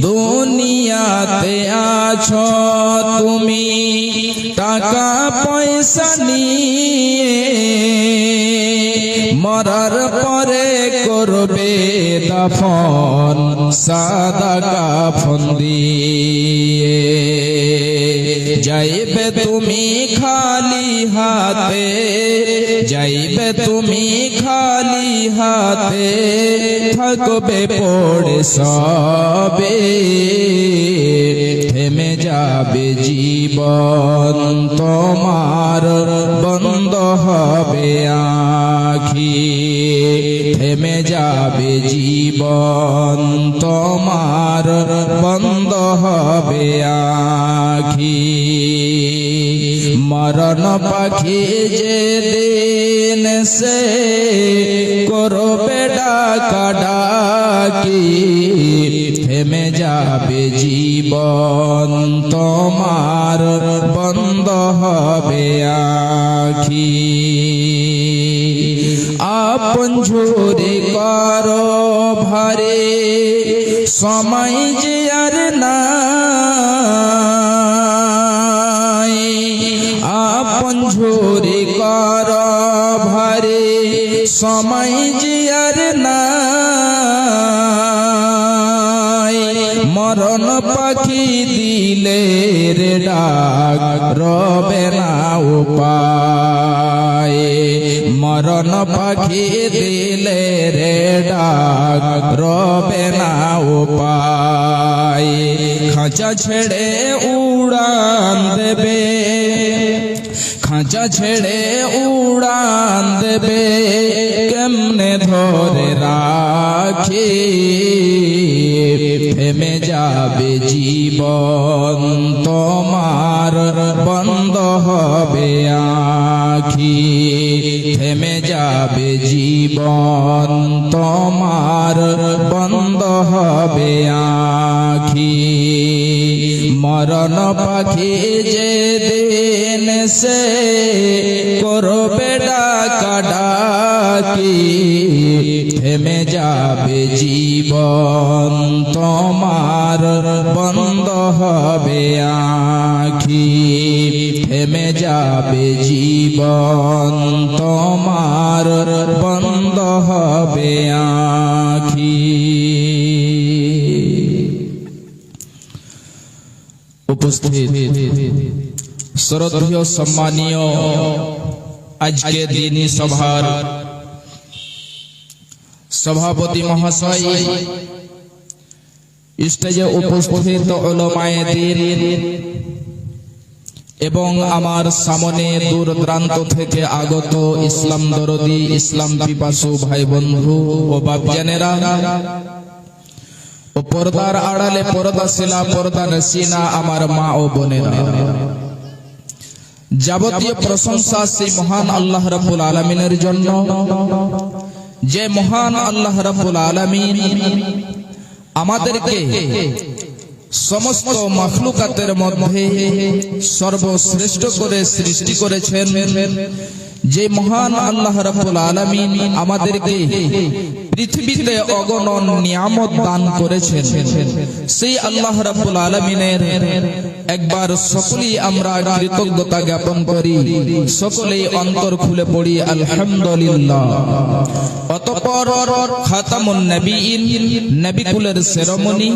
দুনিয়াতে আছো তুমি টাকা পয়সা নিয়ে, মরার পরে করবে দাফন সাদা কাফন দিয়ে। যাইবে তুমি খালি হাতে, যাইবে তুমি খালি হাতে, থাকবে পড়ে সবে, থেমে যাবে জীবন তোমার, বন্ধ হবে আঁখি। থেমে যাবে জীবন তোমার, বন্ধ হবে আঁখি। মরণ পাখি যে দিন সে করবে ডাকাডাকি, থেমে যাবে জীবন তোমার, বন্ধ হবে আঁখি। আপন ঝুরি করো ভারে, সময় যে আর নাই। আপন ঝুরি করো ভারে, সময় যে আর নাই। মরণ পাখি দিলে রে ডাক, রবে না উপায়। মরণ পাখি দিলে রে ডাক, রবে না উপায়। খাঁচা ছেড়ে উড়ান দেবে, খাঁচা ছেড়ে উড়ান দেবে, কেমনে ধরে রাখি। থেমে যাবে জীবন তোমার, বন্ধ হবে আঁখি। থেমে যাবে জীবন তোমার, বন্ধ হবে আঁখি। মরণ পাখি যে দিন সে করবে ডাকাডাকি, থেমে যাবে জীবন তোমার, বন্ধ হবে আঁখি। থেমে যাবে জীবন তোমার, বন্ধ হবে আঁখি। উপস্থিত শ্রদ্ধেয় সম্মানীয় আজকে দিনী সভার সভাপতি মহাশয়, স্টেজে উপস্থিত উলামায়ে দ্বীন এবং আমার সামনে দূর দূরান্ত থেকে আগত ইসলাম দরদি, ইসলাম পিপাসু ভাই বন্ধু ও বাপজানেরা, ও পর্দার আড়ালে পর্দাশীলা পর্দানশীনা আমার মা ও বোনেরা, যাবতীয় প্রশংসা সেই মহান আল্লাহ রাব্বুল আলামিনের জন্য, যে মহান আল্লাহ রাব্বুল আলামিন আমাদেরকে সমস্ত মাখলুকাতের মধ্যে সর্বশ্রেষ্ঠ করে সৃষ্টি করেছেন। যে মহান আল্লাহ রাব্বুল আলামিন আমাদেরকে পৃথিবীতে অগণন নিয়ামত দান করেছেন, সেই আল্লাহ রাব্বুল আলামিনের একবার সকলেই আমরা কৃতজ্ঞতা জ্ঞাপন করি, সকলেই অন্তর খুলে পড়ি আলহামদুলিল্লাহ। অতঃপর খাতামুন নবীয়িন, নবী কুলের শিরোমণি